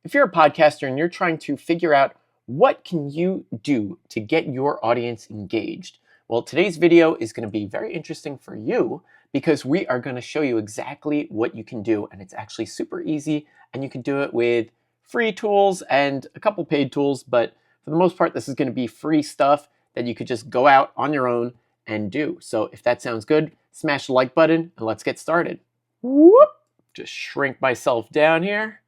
If you're a podcaster and you're trying to figure out what can you do to get your audience engaged, well, today's video is going to be very interesting for you because we are going to show you exactly what you can do, and it's actually super easy, and you can do it with free tools and a couple paid tools, but for the most part, this is going to be free stuff that you could just go out on your own and do. So if that sounds good, smash the like button and let's get started. Whoop! Just shrink myself down here.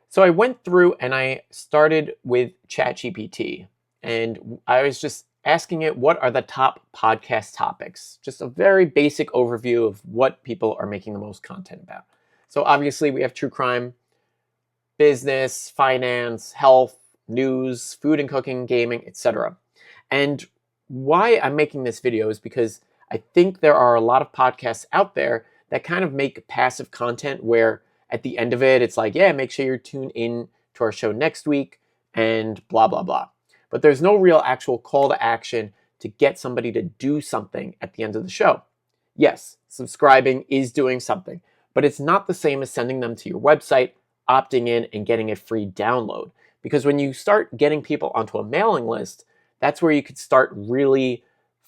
So I went through and I started with ChatGPT, and I was just asking it, what are the top podcast topics? Just a very basic overview of what people are making the most content about. So obviously we have true crime, business, finance, health, news, food and cooking, gaming, etc. And why I'm making this video is because I think there are a lot of podcasts out there that kind of make passive content where at the end of it, it's like, yeah, make sure you tune in to our show next week and blah, blah, blah. But there's no real actual call to action to get somebody to do something at the end of the show. Yes, subscribing is doing something, but it's not the same as sending them to your website, opting in, and getting a free download. Because when you start getting people onto a mailing list, that's where you could start really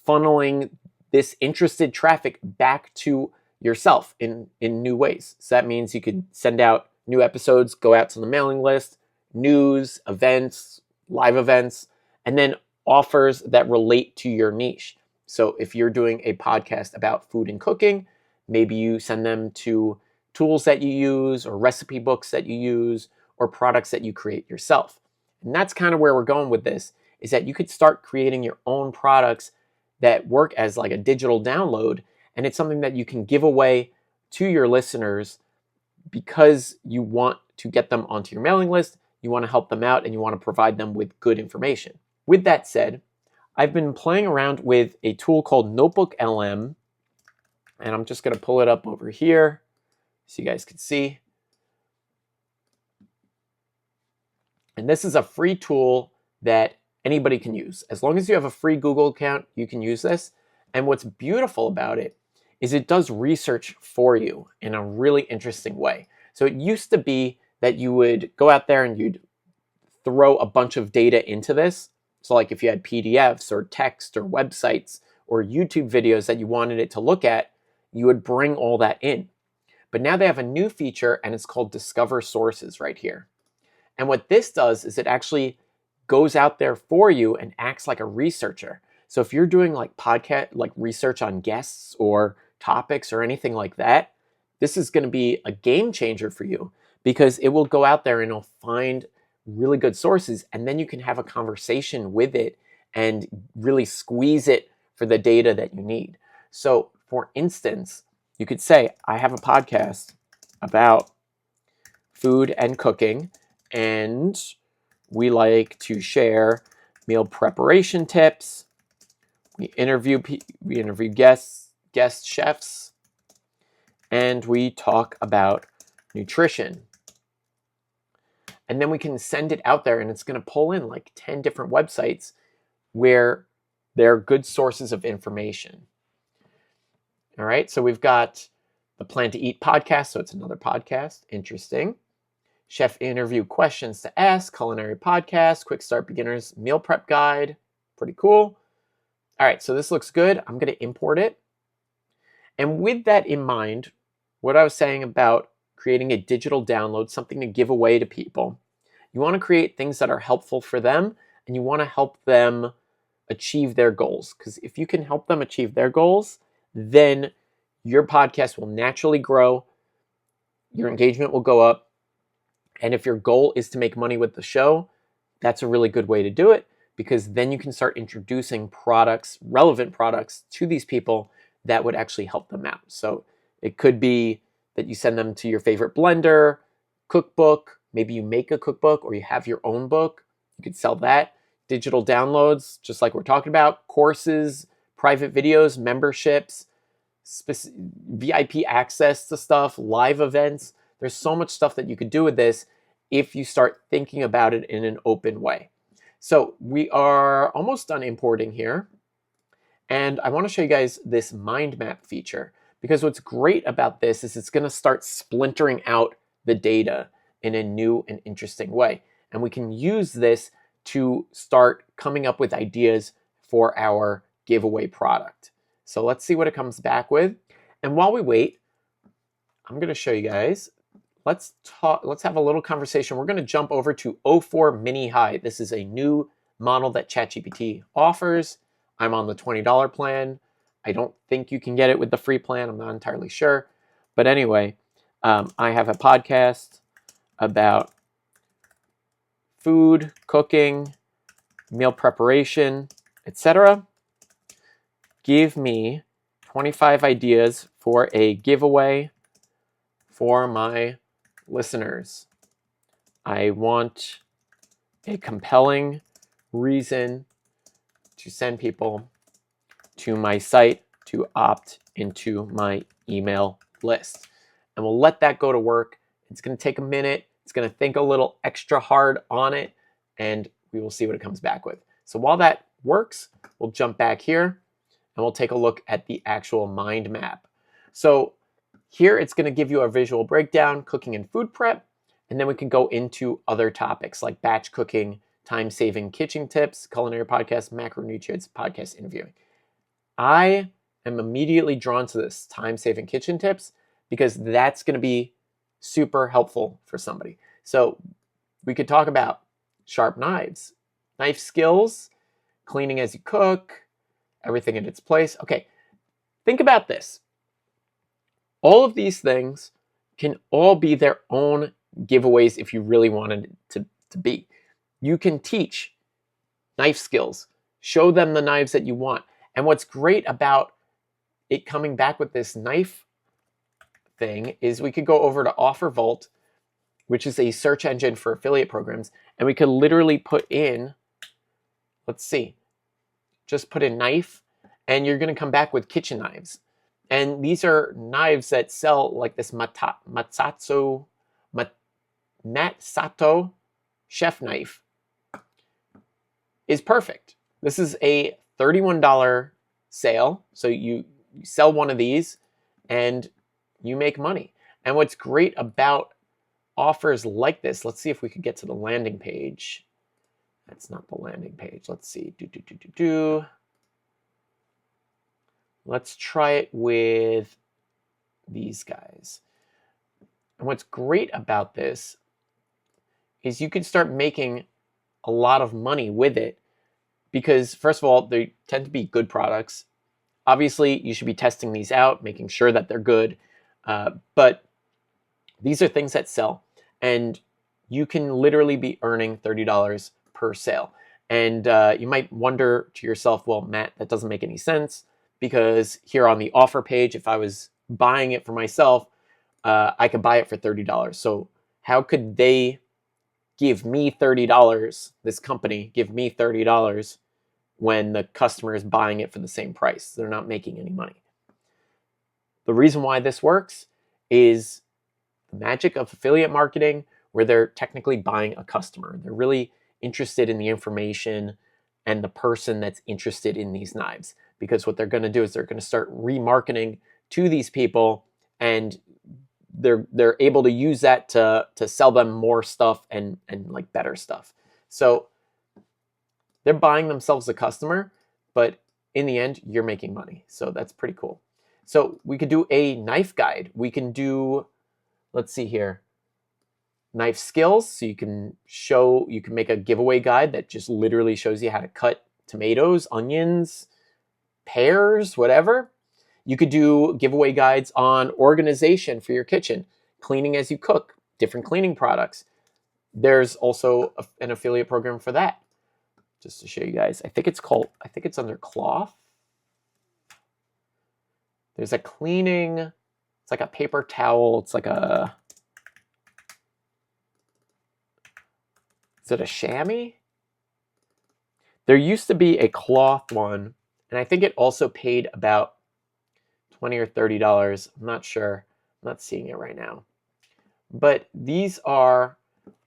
funneling this interested traffic back to yourself in new ways. So that means you could send out new episodes, go out to the mailing list, news, events, live events, and then offers that relate to your niche. So if you're doing a podcast about food and cooking, maybe you send them to tools that you use or recipe books that you use or products that you create yourself. And that's kind of where we're going with this, is that you could start creating your own products that work as like a digital download. And it's something that you can give away to your listeners because you want to get them onto your mailing list, you want to help them out, and you want to provide them with good information. With that said, I've been playing around with a tool called NotebookLM, and I'm just going to pull it up over here so you guys can see. And this is a free tool that anybody can use. As long as you have a free Google account, you can use this. And what's beautiful about it is it does research for you in a really interesting way. So it used to be that you would go out there and you'd throw a bunch of data into this. So like if you had PDFs or text or websites or YouTube videos that you wanted it to look at, you would bring all that in. But now they have a new feature, and it's called Discover Sources right here. And what this does is it actually goes out there for you and acts like a researcher. So if you're doing like podcast, like research on guests or topics or anything like that, this is going to be a game changer for you because it will go out there and it'll find really good sources, and then you can have a conversation with it and really squeeze it for the data that you need. So for instance, you could say, I have a podcast about food and cooking, and we like to share meal preparation tips. We interview guest chefs, and we talk about nutrition. And then we can send it out there, and it's going to pull in like 10 different websites where they're good sources of information. All right, so we've got the Plan to Eat podcast, so it's another podcast. Interesting. Chef interview questions to ask, culinary podcast, quick start beginners meal prep guide. Pretty cool. All right, so this looks good. I'm going to import it. And with that in mind, what I was saying about creating a digital download, something to give away to people, you want to create things that are helpful for them, and you want to help them achieve their goals. Because if you can help them achieve their goals, then your podcast will naturally grow, your engagement will go up, and if your goal is to make money with the show, that's a really good way to do it, because then you can start introducing products, relevant products, to these people that would actually help them out. So it could be that you send them to your favorite blender, cookbook, maybe you make a cookbook or you have your own book, you could sell that. Digital downloads, just like we're talking about, courses, private videos, memberships, VIP access to stuff, live events. There's so much stuff that you could do with this if you start thinking about it in an open way. So we are almost done importing here. And I want to show you guys this mind map feature, because what's great about this is it's going to start splintering out the data in a new and interesting way. And we can use this to start coming up with ideas for our giveaway product. So let's see what it comes back with. And while we wait, I'm going to show you guys. Let's have a little conversation. We're going to jump over to O4 Mini High. This is a new model that ChatGPT offers. I'm on the $20 plan. I don't think you can get it with the free plan. I'm not entirely sure. But anyway, I have a podcast about food, cooking, meal preparation, etc. Give me 25 ideas for a giveaway for my listeners. I want a compelling reason to send people to my site to opt into my email list. And we'll let that go to work. It's going to take a minute. It's going to think a little extra hard on it, and we will see what it comes back with. So while that works, we'll jump back here and we'll take a look at the actual mind map. So here it's going to give you a visual breakdown, cooking and food prep, and then we can go into other topics like batch cooking, time-saving kitchen tips, culinary podcasts, macronutrients, podcast interviewing. I am immediately drawn to this time-saving kitchen tips because that's going to be super helpful for somebody. So we could talk about sharp knives, knife skills, cleaning as you cook, everything in its place. Okay, think about this. All of these things can all be their own giveaways if you really wanted it to be. You can teach knife skills, show them the knives that you want. And what's great about it coming back with this knife thing is we could go over to OfferVault, which is a search engine for affiliate programs, and we could literally put in, let's see, just put in knife, and you're going to come back with kitchen knives. And these are knives that sell like this Matsato chef knife is perfect. This is a $31 sale. So you sell one of these and you make money. And what's great about offers like this, let's see if we could get to the landing page. That's not the landing page. Let's see. Let's try it with these guys. And what's great about this is you can start making a lot of money with it because, first of all, they tend to be good products. Obviously, you should be testing these out, making sure that they're good. But these are things that sell, and you can literally be earning $30 per sale. And you might wonder to yourself, well, Matt, that doesn't make any sense. Because here on the offer page, if I was buying it for myself, I could buy it for $30. So how could they give me $30, this company give me $30 when the customer is buying it for the same price? They're not making any money. The reason why this works is the magic of affiliate marketing, where they're technically buying a customer. They're really interested in the information and the person that's interested in these knives. Because what they're going to do is they're going to start remarketing to these people, and they're able to use that to sell them more stuff and like better stuff. So they're buying themselves a customer, but in the end, you're making money. So that's pretty cool. So we could do a knife guide. We can do, let's see here, knife skills. So you can make a giveaway guide that just literally shows you how to cut tomatoes, onions, pears, whatever. You could do giveaway guides on organization for your kitchen, cleaning as you cook, different cleaning products. There's also an affiliate program for that. Just to show you guys, I think it's under cloth. There's a cleaning, it's like a paper towel. It's like is it a chamois? There used to be a cloth one, and I think it also paid about $20 or $30. I'm not sure. I'm not seeing it right now. But these are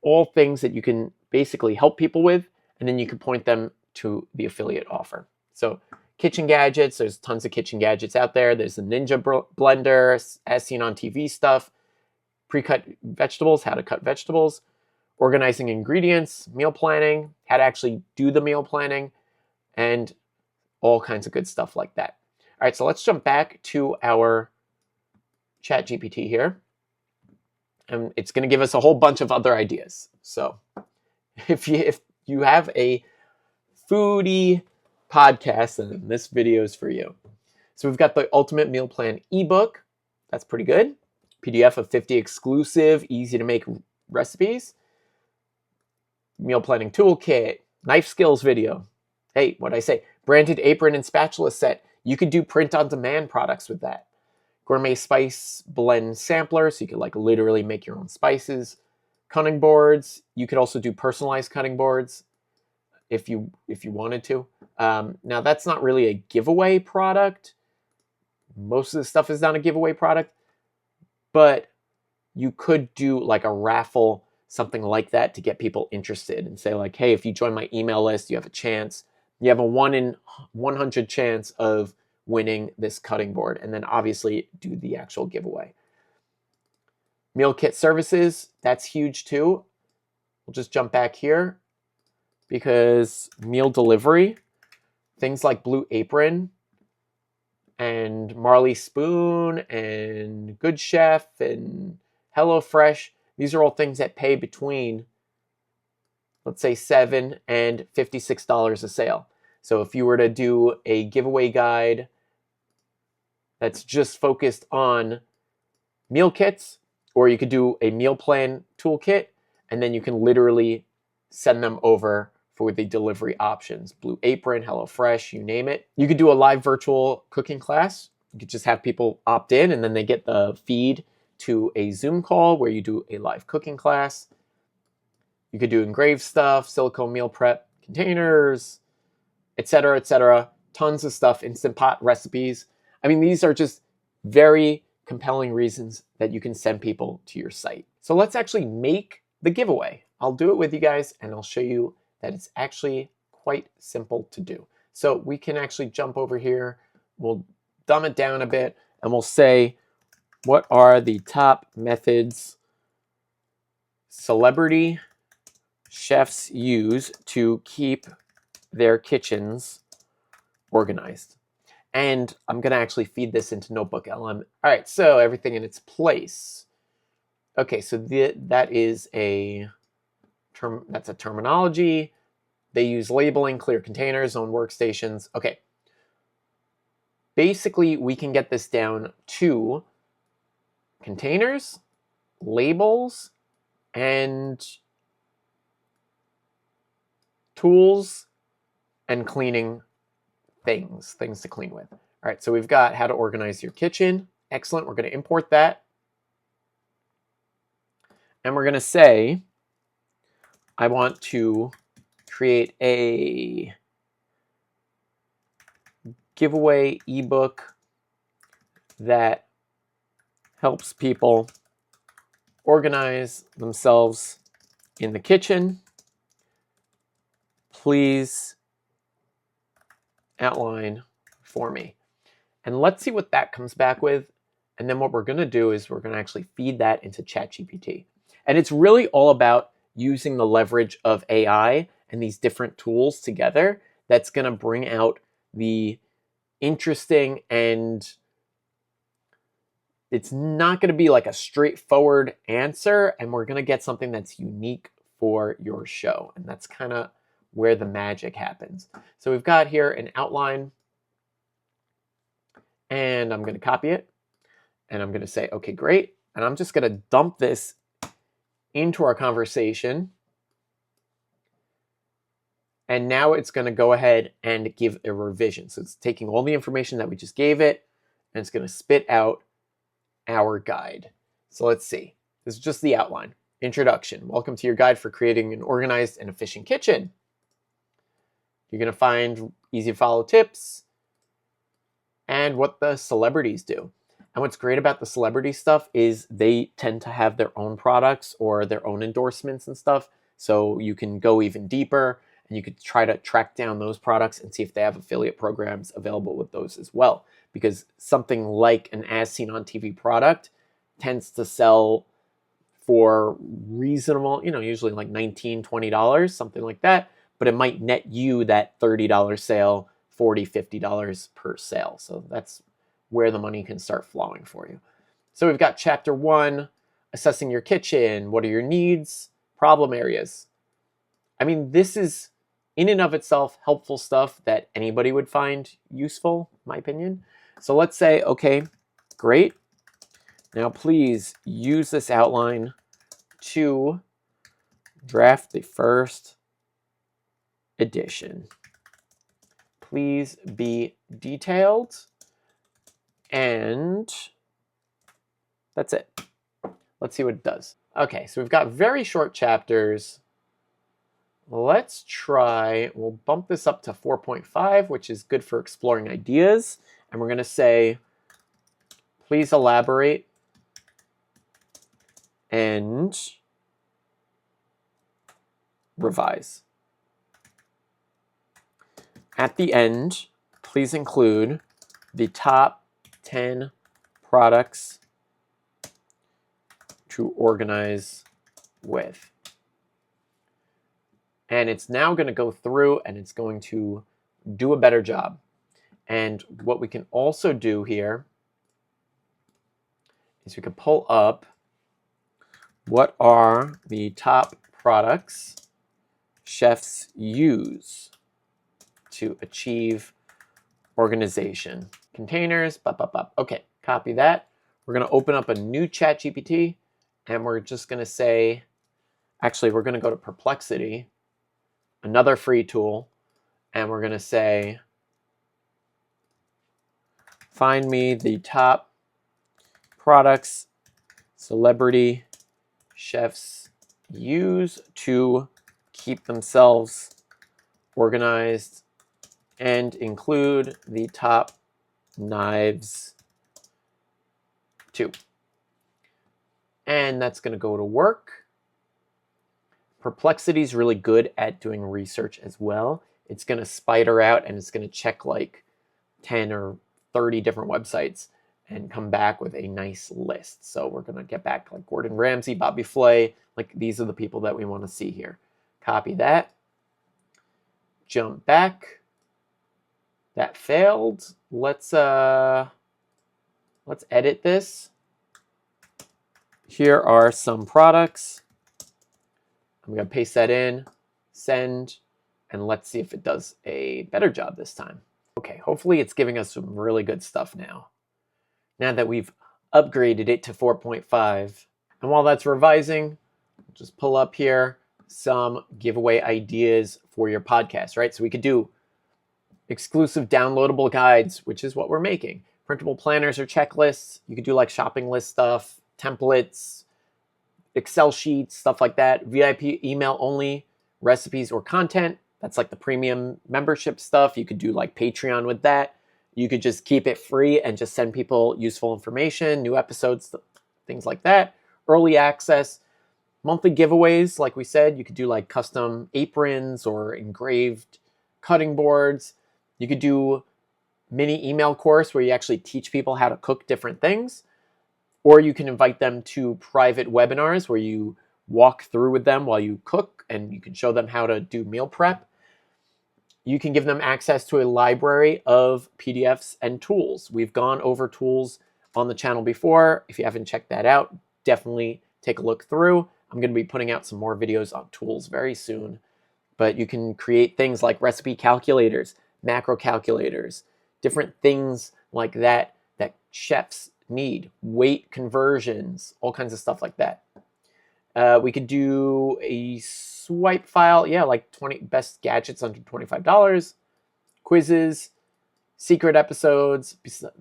all things that you can basically help people with, and then you can point them to the affiliate offer. So kitchen gadgets, there's tons of kitchen gadgets out there. There's the Ninja blender, as seen on TV stuff. pre-cut vegetables, how to cut vegetables, organizing ingredients, meal planning, how to actually do the meal planning, and all kinds of good stuff like that. All right, so let's jump back to our ChatGPT here. And it's going to give us a whole bunch of other ideas. So if you have a foodie podcast, then this video is for you. So we've got the Ultimate Meal Plan ebook. That's pretty good. PDF of 50 exclusive, easy to make recipes. Meal planning toolkit, knife skills video. Hey, what'd I say? Branded apron and spatula set. You could do print on demand products with that. Gourmet spice blend sampler, so you could like literally make your own spices. Cutting boards. You could also do personalized cutting boards if you wanted to. Now that's not really a giveaway product. Most of the stuff is not a giveaway product, but you could do like a raffle, something like that, to get people interested and say like, hey, if you join my email list, you have a chance. You have a 1 in 100 chance of winning this cutting board, and then obviously do the actual giveaway. Meal kit services, that's huge too. We'll just jump back here because meal delivery, things like Blue Apron and Marley Spoon and Good Chef and HelloFresh, these are all things that pay between, let's say, $7 and $56 a sale. So if you were to do a giveaway guide that's just focused on meal kits, or you could do a meal plan toolkit, and then you can literally send them over for the delivery options. Blue Apron, HelloFresh, you name it. You could do a live virtual cooking class. You could just have people opt in, and then they get the feed to a Zoom call where you do a live cooking class. You could do engraved stuff, silicone meal prep containers, etc., etc. Tons of stuff, Instant Pot recipes. I mean, these are just very compelling reasons that you can send people to your site. So let's actually make the giveaway. I'll do it with you guys, and I'll show you that it's actually quite simple to do. So we can actually jump over here. We'll dumb it down a bit, and we'll say, what are the top methods celebrity chefs use to keep their kitchens organized? And I'm going to actually feed this into NotebookLM. All right, so everything in its place. Okay, so that is a term. That's a terminology. They use labeling, clear containers, own workstations. Okay. Basically, we can get this down to containers, labels, and tools, and cleaning things to clean with. All right, so we've got how to organize your kitchen. Excellent. We're going to import that. And we're going to say, I want to create a giveaway ebook that helps people organize themselves in the kitchen. Please outline for me. And let's see what that comes back with. And then what we're going to do is we're going to actually feed that into ChatGPT. And it's really all about using the leverage of AI and these different tools together that's going to bring out the interesting, and it's not going to be like a straightforward answer, and we're going to get something that's unique for your show. And that's kind of where the magic happens. So we've got here an outline, and I'm going to copy it, and I'm going to say, okay, great. And I'm just going to dump this into our conversation. And now it's going to go ahead and give a revision. So it's taking all the information that we just gave it, and it's going to spit out our guide. So let's see. This is just the outline. Introduction. Welcome to your guide for creating an organized and efficient kitchen. You're going to find easy to follow tips and what the celebrities do. And what's great about the celebrity stuff is they tend to have their own products or their own endorsements and stuff. So you can go even deeper, and you could try to track down those products and see if they have affiliate programs available with those as well. Because something like an as seen on TV product tends to sell for reasonable, usually like $19, $20, something like that, but it might net you that $30 sale, $40, $50 per sale. So that's where the money can start flowing for you. So we've got chapter 1, assessing your kitchen. What are your needs, problem areas? I mean, this is in and of itself helpful stuff that anybody would find useful, in my opinion. So let's say, okay, great. Now please use this outline to draft the first edition. Please be detailed. And that's it. Let's see what it does. Okay, so we've got very short chapters. Let's try, we'll bump this up to 4.5, which is good for exploring ideas. And we're going to say, please elaborate and revise. At the end, please include the top 10 products to organize with. And it's now going to go through and it's going to do a better job. And what we can also do here is we can pull up what are the top products chefs use to achieve organization. Containers, okay, copy that. We're going to open up a new ChatGPT and we're just going to say, actually, we're going to go to Perplexity, another free tool, and we're going to say, find me the top products celebrity chefs use to keep themselves organized and include the top knives too. And that's going to go to work. Perplexity is really good at doing research as well. It's going to spider out and it's going to check like 10 or 30 different websites and come back with a nice list. So we're going to get back like Gordon Ramsay, Bobby Flay, like these are the people that we want to see here. Copy that. Jump back. That failed. Let's edit this. Here are some products. I'm going to paste that in, send, and let's see if it does a better job this time. Okay, hopefully it's giving us some really good stuff now. Now that we've upgraded it to 4.5. And while that's revising, just pull up here some giveaway ideas for your podcast, right? So we could do exclusive downloadable guides, which is what we're making. Printable planners or checklists. You could do like shopping list stuff, templates, Excel sheets, stuff like that. VIP email only recipes or content. That's like the premium membership stuff. You could do like Patreon with that. You could just keep it free and just send people useful information, new episodes, things like that. Early access, monthly giveaways. Like we said, you could do like custom aprons or engraved cutting boards. You could do mini email course where you actually teach people how to cook different things. Or you can invite them to private webinars where you walk through with them while you cook and you can show them how to do meal prep. You can give them access to a library of PDFs and tools. We've gone over tools on the channel before. If you haven't checked that out, definitely take a look through. I'm going to be putting out some more videos on tools very soon. But you can create things like recipe calculators, macro calculators, different things like that that chefs need, weight conversions, all kinds of stuff like that. We could do a swipe file, yeah, like 20 best gadgets under $25, quizzes, secret episodes.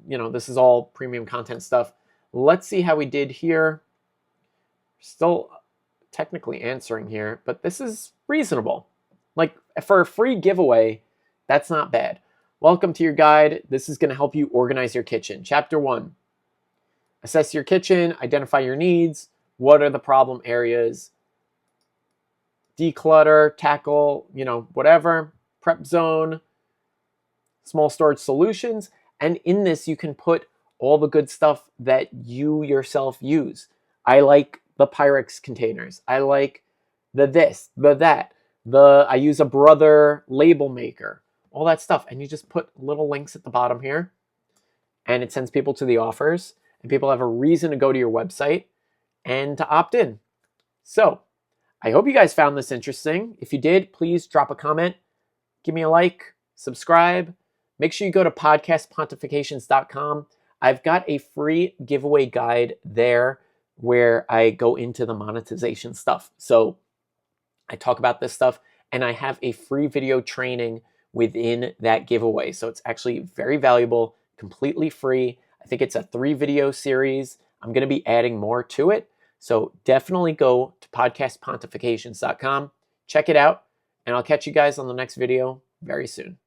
You know, this is all premium content stuff. Let's see how we did here. Still technically answering here, but this is reasonable. Like for a free giveaway, that's not bad. Welcome to your guide. This is going to help you organize your kitchen. Chapter 1. Assess your kitchen, identify your needs. What are the problem areas? Declutter, tackle, whatever. Prep zone, small storage solutions. And in this, you can put all the good stuff that you yourself use. I like the Pyrex containers. I like the this, the that. I use a Brother label maker, all that stuff. And you just put little links at the bottom here, and it sends people to the offers, and people have a reason to go to your website and to opt in. So I hope you guys found this interesting. If you did, please drop a comment, give me a like, subscribe. Make sure you go to podcastpontifications.com. I've got a free giveaway guide there where I go into the monetization stuff. So I talk about this stuff, and I have a free video training within that giveaway. So it's actually very valuable, completely free. I think it's a 3-video series. I'm going to be adding more to it. So definitely go to podcastpontifications.com, check it out, and I'll catch you guys on the next video very soon.